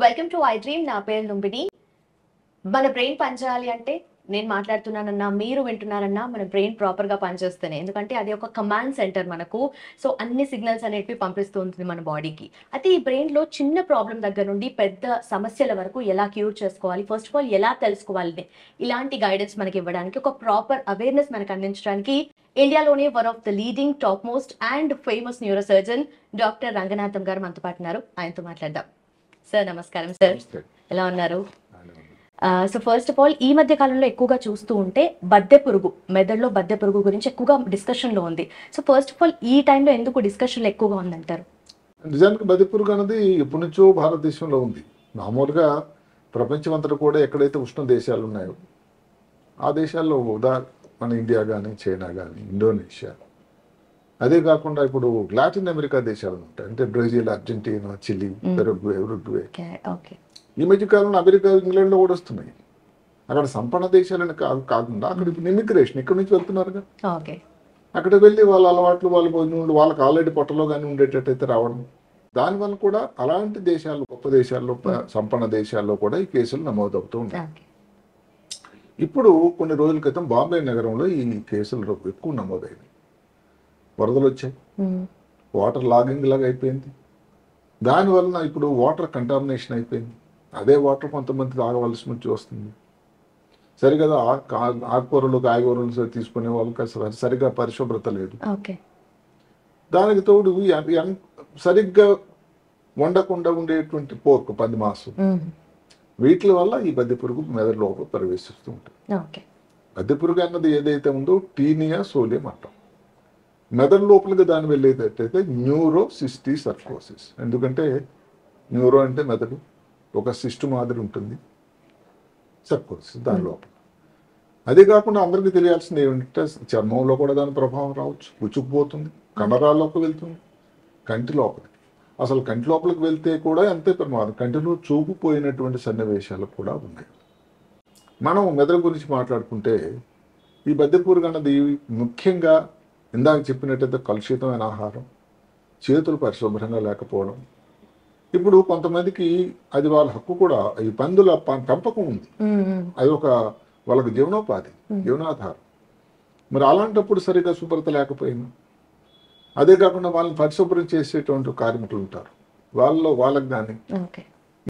Welcome to I dream. నా పేరు లుంబిని. మన బ్రెయిన్ పనిచేయాలి అంటే నేను మాట్లాడుతున్నానన్నా మీరు వింటున్నారన్నా మన బ్రెయిన్ ప్రాపర్గా పనిచేస్తేనే, ఎందుకంటే అది ఒక కమాండ్ సెంటర్ మనకు. సో అన్ని సిగ్నల్స్ అనేటివి పంపిస్తూ ఉంటుంది మన బాడీకి. అయితే ఈ బ్రెయిన్లో చిన్న ప్రాబ్లం దగ్గర నుండి పెద్ద సమస్యల వరకు ఎలా క్యూర్ చేసుకోవాలి, ఫస్ట్ ఆఫ్ ఆల్ ఎలా తెలుసుకోవాలి, ఇలాంటి గైడెన్స్ మనకి ఇవ్వడానికి, ఒక ప్రాపర్ అవేర్నెస్ మనకు అందించడానికి ఇండియాలోనే one of the leading top most and famous neuro surgeon doctor Ranganatham గారు మనతో పాటు ఉన్నారు. ఆయనతో మాట్లాడదాం. సార్ నమస్కారం సార్, ఎలా ఉన్నారు? సో ఫస్ట్ ఆఫ్ ఆల్ ఈ మధ్య కాలంలో ఎక్కువగా చూస్తూ ఉంటే బద్దె పురుగు, మెదడులో బద్దె పురుగు గురించి ఎక్కువగా డిస్కషన్లో ఉంది. సో ఫస్ట్ ఆఫ్ ఆల్ ఈ టైంలో ఎందుకు డిస్కషన్లో ఎక్కువగా ఉందంటారు? నిజానికి బద్దె పురుగు అనేది ఎప్పటి నుంచో భారతదేశంలో ఉంది. మామూలుగా ప్రపంచం అంతటా కూడా ఎక్కడైతే ఉష్ణ దేశాలు ఉన్నాయో ఆ దేశాల్లో మన ఇండియా కానీ, చైనా కానీ, ఇండోనేషియా, అదే కాకుండా ఇప్పుడు లాటిన్ అమెరికా దేశాలు ఉంటాయి, అంటే బ్రెజిల్, అర్జెంటీనా, చిలీ, ఉరుగ్వే. ఈ మధ్య కాలంలో అమెరికా, ఇంగ్లాండ్లో కూడా వస్తున్నాయి. అక్కడ సంపన్న దేశాలని కాకుండా అక్కడ ఇప్పుడు ఇమిగ్రేషన్ ఇక్కడ నుంచి వెళ్తున్నారుగా, అక్కడ వెళ్ళి వాళ్ళ అలవాట్లు, వాళ్ళ భోజనం, వాళ్ళకి ఆల్రెడీ పొట్టలో కానీ ఉండేటట్టయితే రావడం. దానివల్ల కూడా అలాంటి దేశాలు, గొప్ప దేశాల్లో, సంపన్న దేశాల్లో కూడా ఈ కేసులు నమోదవుతూ ఉంటాయి. ఇప్పుడు కొన్ని రోజుల క్రితం బాంబే నగరంలో ఈ కేసులు ఎక్కువ నమోదైనవి. వరదలు వచ్చాయి, వాటర్ లాగింగ్ లాగా అయిపోయింది. దానివలన ఇప్పుడు వాటర్ కంటామినేషన్ అయిపోయింది. అదే వాటర్ కొంతమంది తాగవలసి నుంచి వస్తుంది. సరిగా ఆకుకూరలు, కాయగూరలు తీసుకునే వాళ్ళకి సరిగ్గా పరిశుభ్రత లేదు. దానికి తోడు సరిగ్గా వండకుండా ఉండేటువంటి పోర్క్, పంది మాంసం, వీటి వల్ల ఈ బద్దె పురుగు మెదడు లోపల ప్రవేశిస్తూ ఉంటుంది. బద్దె పురుగు అన్నది ఏదైతే ఉందో టీనియా సోలియం అంటాం. మెదడు లోపలికి దాన్ని వెళ్ళేటట్టయితే న్యూరోసిస్టీ సర్కోసిస్. ఎందుకంటే న్యూరో అంటే మెదడు, ఒక సిస్టు మాదిరి ఉంటుంది, సర్కోసిస్ దాని లోపల. అదే కాకుండా అందరికీ తెలియాల్సింది ఏమిటంటే చర్మంలో కూడా దాని ప్రభావం రావచ్చు, పుచ్చుకుపోతుంది, కండరాల్లోకి వెళ్తుంది, కంటి లోపలికి. అసలు కంటి లోపలికి వెళ్తే కూడా అంతే ప్రమాదం. కంటిలో చూపు పోయినటువంటి సన్నివేశాలు కూడా ఉన్నాయి. మనం మెదడు గురించి మాట్లాడుకుంటే ఈ బద్దె పురుగు అన్నది ముఖ్యంగా ఇందాక చెప్పినట్టయితే కలుషితమైన ఆహారం, చేతులు పరిశుభ్రంగా లేకపోవడం. ఇప్పుడు కొంతమందికి అది వాళ్ళ హక్కు కూడా, ఈ పందుల పెంపకం ఉంది, అది ఒక వాళ్ళకి జీవనోపాధి, జీవనాధారం. మరి అలాంటప్పుడు సరిగా శుభ్రత లేకపోయింది. అదే కాకుండా వాళ్ళని పరిశుభ్రం చేసేటువంటి కార్మికులు ఉంటారు, వాళ్ళకి కానీ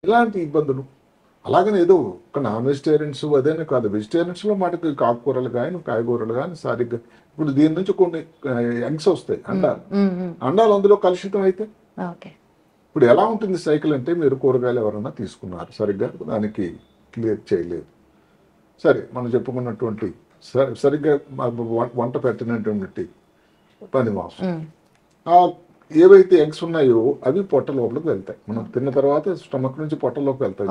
ఇలాంటి ఇబ్బందులు. అలాగనే ఏదో ఒక నాన్ వెజిటేరియన్స్ అదేనే కాదు, వెజిటేరియన్స్లో మటుకు ఆకుకూరలు కానీ, కాయగూరలు కానీ సరిగ్గా. ఇప్పుడు దీని నుంచి కొన్ని ఎగ్స్ వస్తాయి, అండాలు అందులో కలుషితం అయితే ఇప్పుడు ఎలా ఉంటుంది సైకిల్ అంటే, మీరు కూరగాయలు ఎవరైనా తీసుకున్నారు, సరిగ్గా దానికి క్లియర్ చేయలేదు, సరే మనం చెప్పుకున్నటువంటి సరిగ్గా వంట పెట్టినటువంటి పంది మాంసం, ఏవైతే ఎగ్స్ ఉన్నాయో అవి పొట్ట లోపలికి వెళ్తాయి. మనం తిన్న తర్వాత స్టమక్ నుంచి పొట్టలోకి వెళ్తాయి,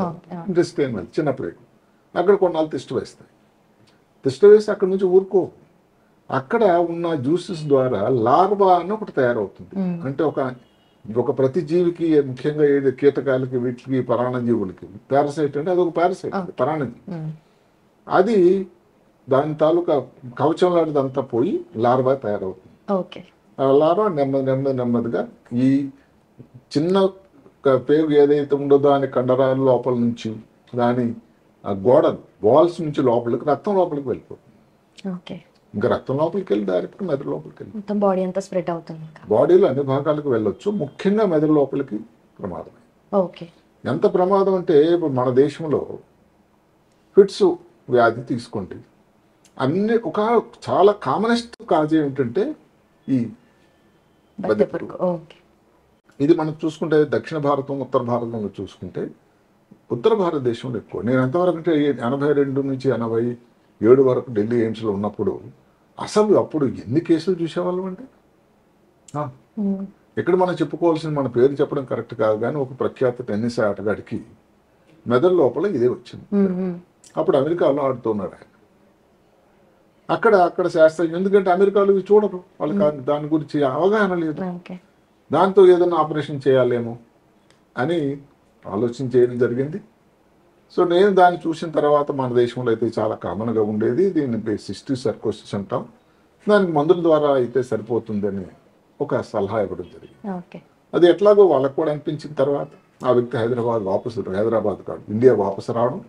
ఇంటెస్టైన్ వెళ్తాయి, చిన్న ప్లేట్. అక్కడ కొన్నాళ్ళు తిష్ట వేస్తాయి. తిష్ట వేసి అక్కడ నుంచి ఊరుకో, అక్కడ ఉన్న జ్యూసెస్ ద్వారా లార్వా అని ఒకటి తయారవుతుంది. అంటే ఒక ప్రతి జీవికి, ముఖ్యంగా ఏది కీటకాలకి, వీటికి, పరాణజీవులకి పారాసైట్ అంటే అదొక పారాసైట్, పరాణజీవి. అది దాని తాలూకా కవచం లాంటిదంతా పోయి లార్వా తయారవుతుంది. ఆ లార్వా నెమ్మదిగా ఈ చిన్న పేగు ఏదైతే ఉందో దాని కండరాల లోపల నుంచి, దాని గోడలు, వాల్స్ నుంచి లోపలికి, రక్తం లోపలికి వెళ్ళిపోతుంది. ఇంకా రక్తం లోపలికి వెళ్ళి డైరెక్ట్ మెదడు లోపలికి వెళ్ళి బాడీ అంతా స్ప్రెడ్ అవుతుంది. బాడీలో అన్ని భాగాలకు వెళ్ళొచ్చు, ముఖ్యంగా మెదడు లోపలికి ప్రమాదం. ఎంత ప్రమాదం అంటే ఇప్పుడు మన దేశంలో ఫిట్స్ వ్యాధి తీసుకోండి, అన్ని చాలా కామనెస్ట్ కాజ్ ఏమిటంటే ఈ బద్దె పురుగు. ఇది మనం చూసుకుంటే దక్షిణ భారతం, ఉత్తర భారతంలో చూసుకుంటే ఉత్తర భారతదేశంలో ఎక్కువ. నేను ఎంతవరకు అంటే 82 నుంచి 87 వరకు ఢిల్లీ ఎయిమ్స్లో ఉన్నప్పుడు అసలు అప్పుడు ఎన్ని కేసులు చూసేవాళ్ళం అంటే, ఇక్కడ మనం చెప్పుకోవాల్సింది, మన పేరు చెప్పడం కరెక్ట్ కాదు కానీ, ఒక ప్రఖ్యాత టెన్నిస్ ఆటగాడికి మెదడు లోపల ఇదే వచ్చింది. అప్పుడు అమెరికాలో ఆడుతున్నాడు ఆయన. అక్కడ శాస్త్రం, ఎందుకంటే అమెరికాలో చూడరు, వాళ్ళకి దాని గురించి అవగాహన లేదు. దాంతో ఏదైనా ఆపరేషన్ చేయాలేమో అని ఆలోచన చేయడం జరిగింది. సో నేను దాన్ని చూసిన తర్వాత మన దేశంలో అయితే చాలా కామన్గా ఉండేది, దీన్ని సిస్టిక్ సర్కోసిస్ అంటాం, దానికి మందుల ద్వారా అయితే సరిపోతుందని ఒక సలహా ఇవ్వడం జరిగింది. అది ఎట్లాగో వాళ్ళకు కూడా అనిపించిన తర్వాత ఆ వ్యక్తి హైదరాబాద్ కాదు ఇండియా వాపసు రావడం,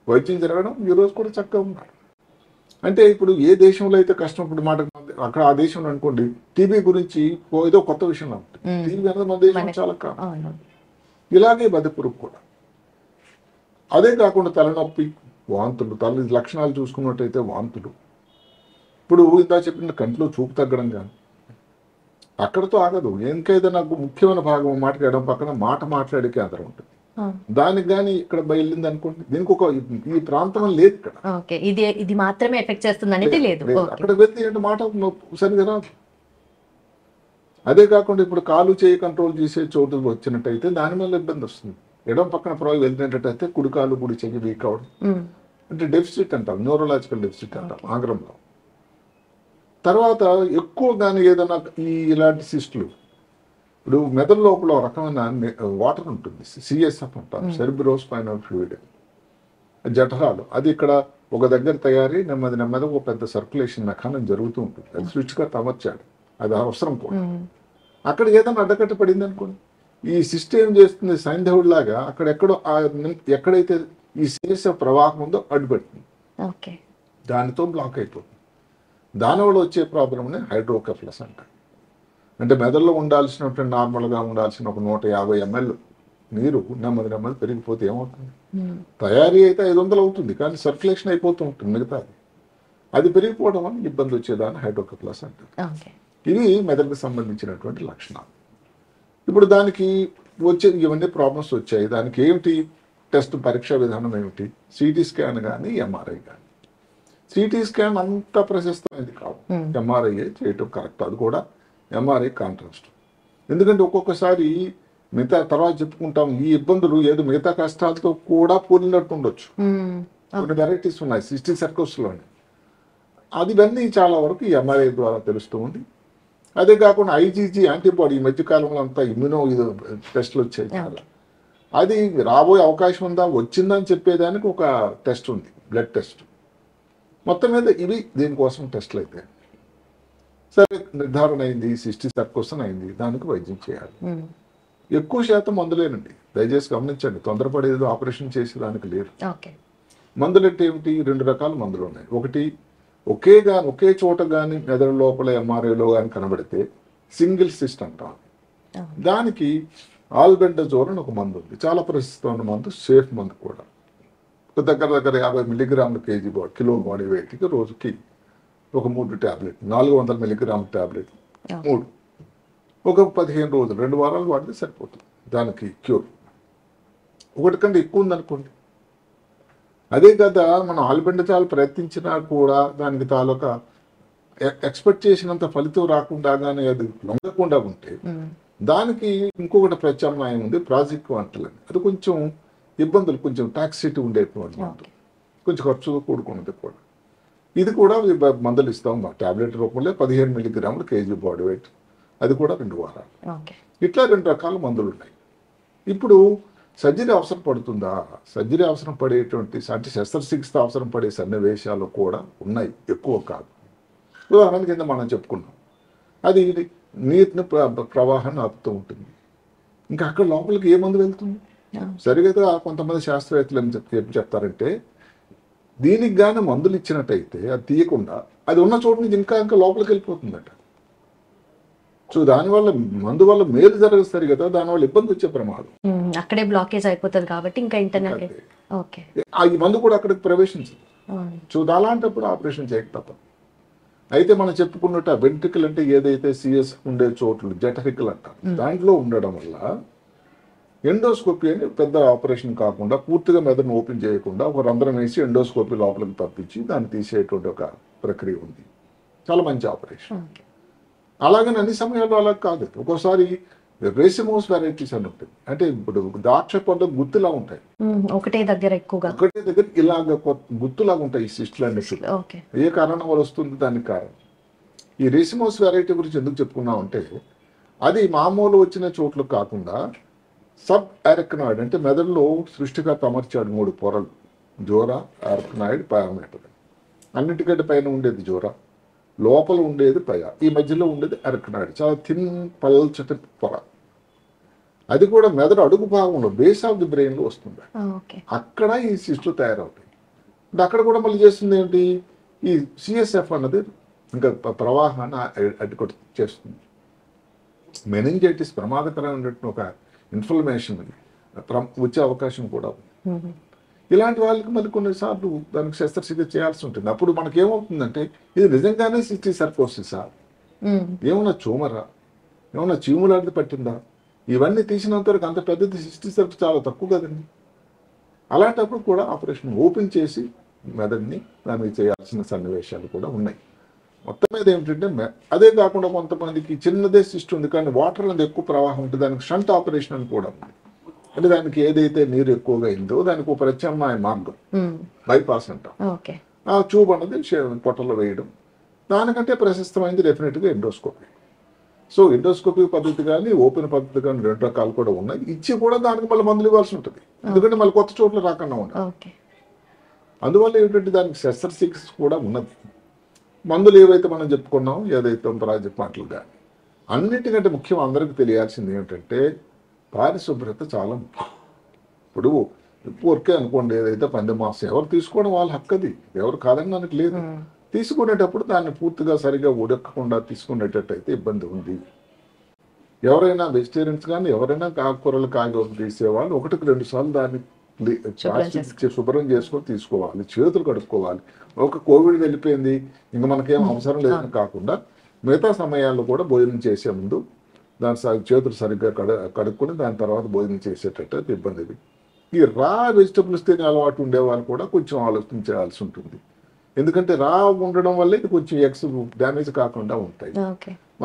వైద్యం జరగడం, ఈ రోజు కూడా చక్కగా ఉన్నారు. అంటే ఇప్పుడు ఏ దేశంలో అయితే కష్టం ఇప్పుడు మాట అక్కడ ఆ దేశంలో అనుకోండి టీబీ గురించి ఏదో కొత్త విషయంలో ఉంటుంది. టీబీ అనేది మన దేశంలో చాలా కాదు. ఇలాగే బతిపురుగు కూడా. అదే కాకుండా తలనొప్పి, వాంతులు, తల లక్షణాలు చూసుకున్నట్టయితే వాంతులు. ఇప్పుడు ఇందా చెప్పిన కంట్లో చూపు తగ్గడం కానీ అక్కడతో ఆగదు. ఇంకైతే నాకు ముఖ్యమైన భాగం మాట్లాడడం పక్కన మాట్లాడే కేంద్రం ఉంటుంది. దానికి కానీ ఇక్కడ బయలుదేరింది అనుకోండి, దీనికి ఒక ఈ ప్రాంతం లేదు ఇక్కడ. ఇది మాత్రమే ఎఫెక్ట్ చేస్తుంది అనేది లేదు. అక్కడ వెళ్తే ఏంటి మాట సరిగా రాదు. అదే కాకుండా ఇప్పుడు కాలు చేయి కంట్రోల్ చేసే చోటు వచ్చినట్టయితే దాని వల్ల ఇబ్బంది వస్తుంది. ఎడం పక్కన ప్రభావం వెళ్తున్నట్టయితే కుడి కాలు కుడి చెయ్యి వీక్ అవడం, అంటే డెఫిసిట్ అంటాం, న్యూరలాజికల్ డెఫిసిట్ అంటాం ఆంగ్లంలో. తర్వాత ఎక్కువ కానీ ఏదైనా ఇలాంటి సిస్టులు, ఇప్పుడు మెదడు లోపల ఒక రకమైన వాటర్ ఉంటుంది, సిఎస్ఎఫ్ అంటాం, సెరిబ్రోస్పైనల్ ఫ్లూయిడ్, జఠరాలు. అది ఇక్కడ ఒక దగ్గర తయారీ నెమ్మది ఒక పెద్ద సర్క్యులేషన్ మెకానిజం జరుగుతూ ఉంటుంది. అది స్విచ్గా అమర్చాడు, అది అవసరం కూడా. అక్కడ ఏదైనా అడ్డకట్ట పడింది అనుకోండి, ఈ సిస్టమ్ చేస్తుంది సైంధవుడు లాగా ఎక్కడైతే ఈ సిఎస్ఎఫ్ ప్రవాహం ఉందో అడ్డుపెడుతుంది, దానితో బ్లాక్ అయిపోతుంది. దానివల్ల వచ్చే ప్రాబ్లంని హైడ్రోకెఫలస్ అంటారు. అంటే మెదడులో ఉండాల్సినటువంటి నార్మల్గా ఉండాల్సిన ఒక 150 ml నీరు నెమ్మది పెరిగిపోతే ఏమవుతుంది? తయారీ అయితే 500 అవుతుంది, కానీ సర్క్యులేషన్ అయిపోతూ ఉంటుంది మిగతాది. అది పెరిగిపోవడం వల్ల ఇబ్బంది వచ్చేదాన్ని హైడ్రోకెఫలస్ అంటారు. ఇవి మెదడుకు సంబంధించినటువంటి లక్షణాలు. ఇప్పుడు దానికి ఇవన్నీ ప్రాబ్లమ్స్ వచ్చాయి. దానికి ఏమిటి టెస్ట్ పరీక్షా విధానం ఏమిటి? సిటీ స్కాన్ కానీ ఎంఆర్ఐ కానీ. సిటీ స్కాన్ అంత ప్రశస్తమైనది కాదు, ఎంఆర్ఐ చేయటం కరెక్ట్. అది కూడా ఎంఆర్ఐ కాంట్రాస్ట్. ఎందుకంటే ఒక్కొక్కసారి మిగతా తర్వాత చెప్పుకుంటాం, ఈ ఇబ్బందులు ఏదో మిగతా కష్టాలతో కూడా పోలినట్టు ఉండొచ్చు. కొన్ని వెరైటీస్ ఉన్నాయి సిస్టీ సర్కస్లోని. అది ఇవన్నీ చాలా వరకు ఈ ఎంఆర్ఐ ద్వారా తెలుస్తూ ఉంది. అదే కాకుండా ఐజీజీ యాంటీబాడీ ఈ మధ్యకాలంలో అంతా ఇమ్యూనో టెస్ట్లు వచ్చాయి చాలా. అది రాబోయే అవకాశం ఉందా, వచ్చిందని చెప్పేదానికి ఒక టెస్ట్ ఉంది, బ్లడ్ టెస్ట్. మొత్తం మీద ఇవి దీనికోసం టెస్ట్లు అయితే సరే నిర్ధారణ అయింది, సిస్టీ సర్కోసన్ అయింది, దానికి వైద్యం చేయాలి. ఎక్కువ శాతం మందులేనండి, దయచేసి గమనించండి. తొందరపడేది ఆపరేషన్ చేసేదానికి లేదు. మందులు అంటే ఏమిటి? 2 రకాల మందులు ఉన్నాయి. ఒకటి ఒకే చోట కానీ మెదడు లోపల ఎంఆర్ఐలో కానీ కనబడితే సింగిల్ సిస్ట్ అంటాం. దానికి ఆల్బెండజోల్ అని ఒక మందు ఉంది, చాలా ప్రసిద్ధమైన మందు, సేఫ్ మందు కూడా. దగ్గర 50 mg కిలో బాడీ వెయిట్కి రోజుకి ఒక 3 టాబ్లెట్, 400 mg టాబ్లెట్ 3, ఒక 15 రోజులు 2 వారాలు వాడితే సరిపోతుంది దానికి క్యూర్. ఒకటి కంటే ఎక్కువ ఉందనుకోండి, అదే కదా మనం ఆల్బెండజాల్ ప్రయత్నించినా కూడా దానికి తాలూకా ఎక్స్పెక్ట్ చేసినంత ఫలితం రాకుండా కానీ అది లొంగకుండా ఉంటే దానికి ఇంకొకటి ప్రత్యామ్నాయం ఉంది, ప్రాజిక్వాంటల్. అది కొంచెం ఇబ్బందులు, కొంచెం టాక్సిటీ ఉండేటువంటి మందు, కొంచెం ఖర్చుతో కూడుకున్నది కూడా. ఇది కూడా మందులు ఇస్తాం టాబ్లెట్ రూపంలో 15 mg బాడీ వెయిట్, అది కూడా 2 వారాలు. ఇట్లా 2 రకాల మందులు ఉన్నాయి. ఇప్పుడు సర్జరీ అవసరం పడుతుందా? సర్జరీ అవసరం పడేటువంటి అంటే శస్త్రచికిత్స అవసరం పడే సన్నివేశాలు కూడా ఉన్నాయి, ఎక్కువ కాదు. ఉదాహరణ కింద మనం చెప్పుకున్నాం, అది నీటిని ప్రవాహాన్ని ఆపుతూ ఉంటుంది. ఇంకా అక్కడ లోపలికి ఏ మందు వెళ్తుంది? సరిగ్గా కొంతమంది శాస్త్రవేత్తలు ఏం చెప్తారంటే, దీనికి కానీ మందులు ఇచ్చినట్టయితే అది తీయకుండా అది ఉన్న చోటు నుంచి ఇంకా లోపలికి వెళ్ళిపోతుందట. సో దానివల్ల మందు వల్ల మేలు జరగదు కదా, దానివల్ల ఇబ్బంది వచ్చే ప్రమాదం, అక్కడే బ్లాకేజ్ అయిపోతుంది కాబట్టి ఇంకా ఇంటర్నల్ ఈ మందు కూడా అక్కడికి ప్రవేశించదు. సో అలాంటప్పుడు ఆపరేషన్ చేయక తప్పదు. అయితే మనం చెప్పుకున్నట్టు వెంట్రికల్ అంటే ఏదైతే సిఎస్ ఉండే చోట్లు జఠరికల్ అంటారు, దాంట్లో ఉండడం వల్ల ఎండోస్కోపీ అని పెద్ద ఆపరేషన్ కాకుండా పూర్తిగా మెదడును ఓపెన్ చేయకుండా ఒక రంధ్రం వేసి ఎండోస్కోపీ లోపలికి పంపించి దాన్ని తీసేటువంటి ఒక ప్రక్రియ ఉంది. చాలా మంచి ఆపరేషన్. అలాగని అన్ని సమయాల్లో అలా కాదు. ఒక్కోసారి రేసిమోస్ వెరైటీస్ అని ఉంటుంది, అంటే ఇప్పుడు ద్రాక్ష పండు గుత్తులా ఉంటాయి, ఒకటే దగ్గర ఇలాగ గుత్తులాగా ఉంటాయి ఈ సిస్టులు అన్ని. ఏ కారణం వల్ల వస్తుంది? దానికి కారణం ఈ రేసిమోస్ వెరైటీ గురించి ఎందుకు చెప్పుకున్నాం అంటే, అది మామూలు వచ్చిన చోట్ల కాకుండా సబ్ అరెక్నాయిడ్ అంటే మెదడులో సృష్టికర్త అమర్చాడు 3 పొరలు, జోరా, అరెక్నాయిడ్, పయామీటర్. అన్నిటికంటే పైన ఉండేది జోరా, లోపల ఉండేది పయ, ఈ మధ్యలో ఉండేది అరెక్నాయిడ్, చాలా థిన్ పల్చటి పొర. అది కూడా మెదడు అడుగు భాగంలో బేస్ ఆఫ్ ది బ్రెయిన్లో వస్తుంది. ఓకే. అక్కడ ఈ సిస్టులు తయారవుతాయి. అంటే అక్కడ కూడా మళ్ళీ చేస్తుంది ఏంటి, ఈ సిఎస్ఎఫ్ అన్నది ఇంకా ప్రవాహాన్ని అడ్డుకొట్టి చేస్తుంది. మెనింజైటిస్ ప్రమాదకరమైనటువంటి ఒక ఇన్ఫ్లమేషన్ వచ్చే అవకాశం కూడా ఉంది. ఇలాంటి వాళ్ళకి మళ్ళీ కొన్నిసార్లు దానికి శస్త్రచికిత్స చేయాల్సి ఉంటుంది. అప్పుడు మనకి ఏమవుతుందంటే ఇది నిజంగానే సిస్టిక్ సర్కోసిసా, ఏమన్నా ట్యూమరా, ఏమన్నా చీములాంటిది పట్టిందా, ఇవన్నీ తీసినంత వరకు అంత పెద్దది సిస్టిక్ సర్క్ చాలా తక్కువ కదండి. అలాంటప్పుడు కూడా ఆపరేషన్ ఓపెన్ చేసి మెదడుని దానికి చేయాల్సిన సన్నివేశాలు కూడా ఉన్నాయి. మొత్తం మీద ఏమిటంటే అదే కాకుండా కొంతమందికి చిన్నదే సిస్ట్ ఉంది కానీ వాటర్ అనేది ఎక్కువ ప్రవాహం ఉంటుంది, దానికి షంట్ ఆపరేషన్ అని కూడా ఉంది. అంటే దానికి ఏదైతే నీరు ఎక్కువగా అయిందో దానికి ఒక ప్రత్యామ్నాయ మార్గం బైపాస్ అంటాం. ఆ ట్యూబ్ అన్నది పొట్టలో వేయడం. దానికంటే ప్రశస్తమైంది డెఫినెట్గా ఎండోస్కోపీ. సో ఎండోస్కోపీ పద్ధతి కానీ ఓపెన్ పద్ధతి కానీ 2 రకాలు కూడా ఉన్నాయి. ఇచ్చి కూడా దానికి మళ్ళీ మందులు ఇవ్వాల్సి ఉంటుంది, ఎందుకంటే మళ్ళీ కొత్త చోట్ల రాకుండా ఉండాలి. అందువల్ల ఏమిటంటే దానికి శస్త్రచికిత్స కూడా ఉన్నది. మందులు ఏవైతే మనం చెప్పుకున్నామో, ఏదైతే ప్రాజెక్ట్ మాటలు కానీ అన్నిటికంటే ముఖ్యం అందరికీ తెలియాల్సింది ఏమిటంటే పారిశుభ్రత చాలా ముఖ్యం. ఇప్పుడు ఊరికే అనుకోండి, ఏదైతే పంది మాంసం ఎవరు తీసుకోవడం వాళ్ళ హక్కు, అది ఎవరు కాదని మనకు లేదు. తీసుకునేటప్పుడు దాన్ని పూర్తిగా సరిగా ఉడకకుండా తీసుకునేటట్టయితే ఇబ్బంది ఉంది. ఎవరైనా వెజిటేరియన్స్ కానీ ఎవరైనా ఆకుకూరలు కాయగూరలు తీసేవాళ్ళు 1-2 సార్లు దాన్ని శుభ్రం చేసుకొని తీసుకోవాలి, చేతులు కడుక్కోవాలి. ఒక కోవిడ్ వెళ్ళిపోయింది ఇంకా మనకేం అవసరం లేదని కాకుండా మిగతా సమయాల్లో కూడా భోజనం చేసే ముందు దాని చేతులు సరిగ్గా కడుక్కొని దాని తర్వాత భోజనం చేసేటట్టు ఇబ్బంది. ఈ రా వెజిటబుల్స్ తినే అలవాటు ఉండేవాళ్ళు కూడా కొంచెం ఆలోచించాల్సి ఉంటుంది, ఎందుకంటే రా ఉండడం వల్ల ఇది కొంచెం ఎగ్స్ డ్యామేజ్ కాకుండా ఉంటాయి.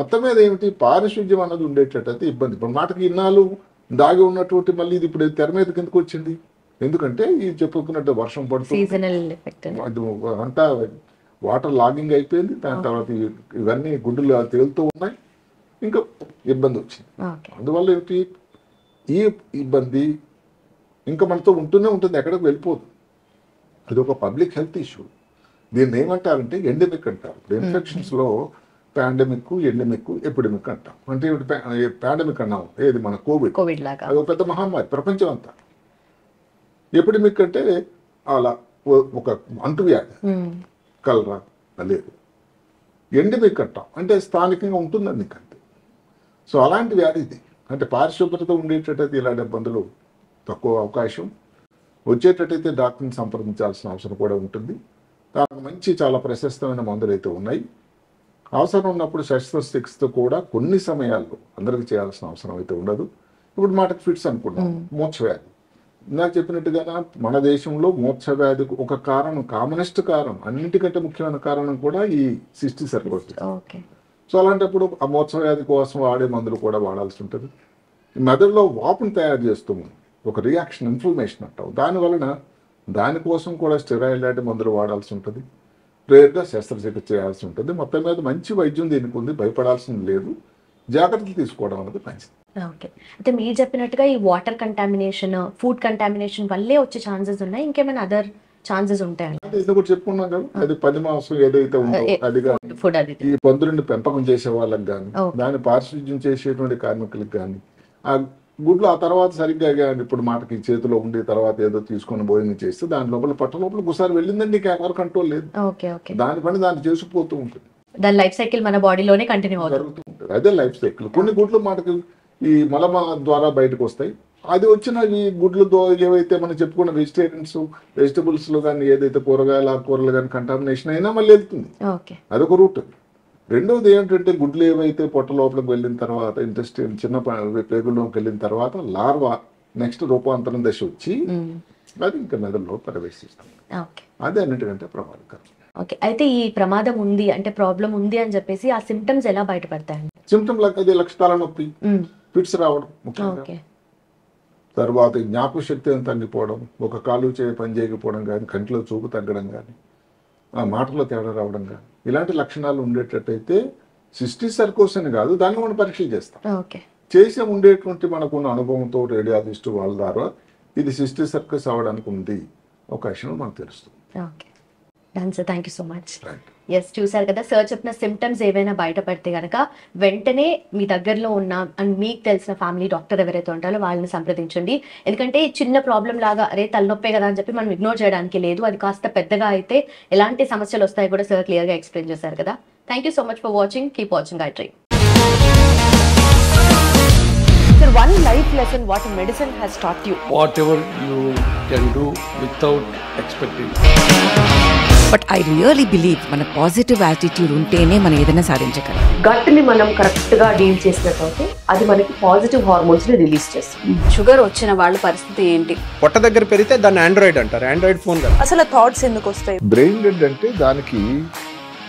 మొత్తం మీద ఏమిటి పారిశుద్ధ్యం అన్నది ఉండేటట్టయితే ఇబ్బంది. ఇప్పుడు మాటకి ఇన్నాళ్ళు దాగి ఉన్నటువంటి మళ్ళీ ఇది ఇప్పుడు తెర మీద కిందకు వచ్చింది, ఎందుకంటే ఇది చెప్పుకున్నట్టు వర్షం పడుతుంది, అంతా వాటర్ లాగింగ్ అయిపోయింది. దాని తర్వాత ఇవన్నీ గుడ్డులు తేలుతూ ఉన్నాయి, ఇంకా ఇబ్బంది వచ్చింది. అందువల్ల ఏమిటి ఈ ఇబ్బంది ఇంకా మనతో ఉంటూనే ఉంటుంది, ఎక్కడికి వెళ్ళిపోదు. ఇది ఒక పబ్లిక్ హెల్త్ ఇష్యూ. దీన్ని ఏమంటారంటే ఎండమిక్ అంటారు. ఇన్ఫెక్షన్స్లో పాండమిక్, ఎండమిక్, ఎపిడమిక్ అంటాం. అంటే పాండమిక్ అన్నాం ఏది మన కోవిడ్ లాగా, అది ఒక పెద్ద మహమ్మారి ప్రపంచం అంతా. ఎపిడమిక్ అంటే అలా ఒక అంటువ్యాధి, కలరా లేదు. ఎండమిక్ అంటాం అంటే స్థానికంగా ఉంటుందని నీకు అంతే. సో అలాంటి వ్యాధి ఇది. అంటే పారిశుభ్రత ఉండేటట్టయితే ఇలాంటి ఇబ్బందులు తక్కువ అవకాశం. వచ్చేటట్టయితే డాక్టర్ని సంప్రదించాల్సిన అవసరం కూడా ఉంటుంది. దానికి మంచి చాలా ప్రశస్తమైన మందులు అయితే ఉన్నాయి. అవసరం ఉన్నప్పుడు శస్త్రచికిత్స కూడా కొన్ని సమయాల్లో అందరికీ చేయాల్సిన అవసరం అయితే ఉండదు. ఇప్పుడు మాటకు ఫిట్స్ అనుకున్నాం, మూర్ఛవ్యాధి. నాకు చెప్పినట్టుగా మన దేశంలో మూర్ఛవ్యాధికి ఒక కారణం, కామనెస్ట్ కారణం, అన్నిటికంటే ముఖ్యమైన కారణం కూడా ఈ సిస్టిక్ సర్కోసిస్. సో అలాంటప్పుడు ఆ మూర్ఛవ్యాధి కోసం వాడే మందులు కూడా వాడాల్సి ఉంటుంది. మెదడులో వాపును తయారు చేస్తుంది, ఒక రియాక్షన్, ఇన్ఫ్లమేషన్ అంటాం. దానివలన దానికోసం కూడా స్టెరాయిడ్ లాంటి మందులు వాడాల్సి ఉంటుంది. రేర్గా శస్త్రచికిత్స చేయాల్సి ఉంటుంది. మొత్తం మీద మంచి వైద్యం దీనికి ఉంది, భయపడాల్సింది లేదు. జాగ్రత్తలు తీసుకోవడం అనేది మంచిది. ఓకే. అయితే మీరు చెప్పినట్టుగా ఈ వాటర్ కంటామినేషన్, ఫుడ్ కంటామినేషన్ వల్లే వచ్చే ఛాన్సెస్ ఉన్నాయి, ఇంకేమైనా అదర్ ఛాన్సెస్ ఉంటాయి? ఇది కూడా చెప్పుకున్నాం కదా, అది పంది మాంసం ఏదైతే ఉందో అది కానీ, ఈ పందులను పెంపకం చేసే వాళ్ళకి కానీ, దాన్ని పారిశుద్ధ్యం చేసేటువంటి కార్మికులకు కానీ, ఆ గుడ్లు ఆ తర్వాత సరిగ్గా ఇప్పుడు మాటకి చేతిలో ఉండి తర్వాత ఏదో తీసుకొని భోజనం చేస్తే దాని లోపల పట్ట లోపల ఒకసారి వెళ్ళిందండి, ఎవరు కంట్రోల్ లేదు. దాని పని దాన్ని చేసుకుపోతూ ఉంటుంది. దాని లైఫ్ సైకిల్ మన బాడీలోనే కంటిన్యూ జరుగుతూ ఉంటుంది. అదే లైఫ్ సైకిల్. కొన్ని గుడ్లు మాటకి ఈ మలమ ద్వారా బయటకు వస్తాయి. అది వచ్చిన ఈ గుడ్లతో ఏవైతే మనం చెప్పుకున్న వెజిటబుల్స్ లో కానీ ఏదైతే కూరలు కానీ కంటామినేషన్ అయినా మళ్ళీ వెళ్తుంది. అదొక రూట్. రెండవది ఏంటంటే గుడ్లు ఏవైతే పొట్ట లోపలికి వెళ్ళిన తర్వాత ఇంటెస్టైన్ చిన్న పేగుల్లోకి వెళ్ళిన తర్వాత లార్వా నెక్స్ట్ రూపాంతరం దశ వచ్చి అది ఇంకా మెదడులో ప్రవేశిస్తుంది. అదే అన్నిటికంటే ప్రమాదకరం. అయితే ఈ ప్రమాదం ఉంది అంటే ప్రాబ్లం ఉంది అని చెప్పేసి ఆ సిమ్టమ్స్ ఎలా బయటపడతాయండి? సిమ్టమ్ అదే లక్షణాల నొప్పి, ఫిట్స్ రావడం ముఖ్యంగా, తర్వాత జ్ఞాపక శక్తి తగ్గిపోవడం, ఒక కాలు పని చేయకపోవడం కానీ, కంటిలో చూపు తగ్గడం కానీ, మాటలో తేడా రావడం కానీ, ఇలాంటి లక్షణాలు ఉండేటట్టయితే సిస్టిక్ సర్కోసిస్ అని కాదు, దాన్ని మనం పరీక్షలు చేస్తాం. చేసే ఉండేటువంటి మనకున్న అనుభవంతో రేడియాలజిస్ట్ వాళ్ళ ద్వారా ఇది సిస్టిక్ సర్కోసిస్ అవ్వడానికి ఉంది అవకాశం మనకు తెలుస్తుంది. Done sir, thank you so much. Right. Yes, చూసారు కదా సార్ చెప్పిన సిమ్టమ్స్ ఏవైనా బయటపడితే కనుక వెంటనే మీ దగ్గరలో ఉన్న అండ్ మీకు తెలిసిన ఫ్యామిలీ డాక్టర్ ఎవరైతే ఉంటారో వాళ్ళని సంప్రదించండి. ఎందుకంటే చిన్న ప్రాబ్లం లాగా అరే తలనొప్పే కదా అని చెప్పి మనం ఇగ్నోర్ చేయడానికి లేదు. అది కాస్త పెద్దగా అయితే ఎలాంటి సమస్యలు వస్తాయో కూడా సార్ క్లియర్గా ఎక్స్ప్లెయిన్ చేశారు కదా. Thank you so much for watching. Keep watching GAYATRI. Sir, one life lesson what medicine has taught you. Whatever you can do without expecting. But I really believe మన పాజిటివ్ యాటిట్యూడ్ ఉంటేనే మనం ఏదైనా సాధించగలం. Gut ని మనం correct గా deal చేసినట్లయితే అది మనకి పాజిటివ్ హార్మోన్స్ ని రిలీజ్ చేస్తుంది. షుగర్ వచ్చిన వాళ్ళ పరిస్థితి ఏంటి? పొట్ట దగ్గర పెరిగితే దాన్ని ఆండ్రాయిడ్ అంటారు, ఆండ్రాయిడ్ ఫోన్ కదా. అసలు థాట్స్ ఎందుకు వస్తాయి? బ్రెయిన్ డెడ్ అంటే దానికి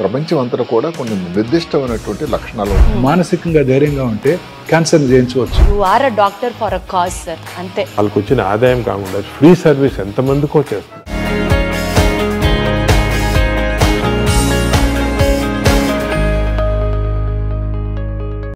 ప్రపంచం అంతా కూడా కొన్ని నిర్దిష్టమైనటువంటి లక్షణాలు ఉంటాయి. మానసికంగా ధైర్యంగా ఉంటే క్యాన్సర్ జయించవచ్చు. You are a doctor for a cause sir, అంతే. వాళ్ళకి వచ్చిన ఆదాయం కాకుండా ఫ్రీ సర్వీస్ ఎంతమందికో చేస్తుంది.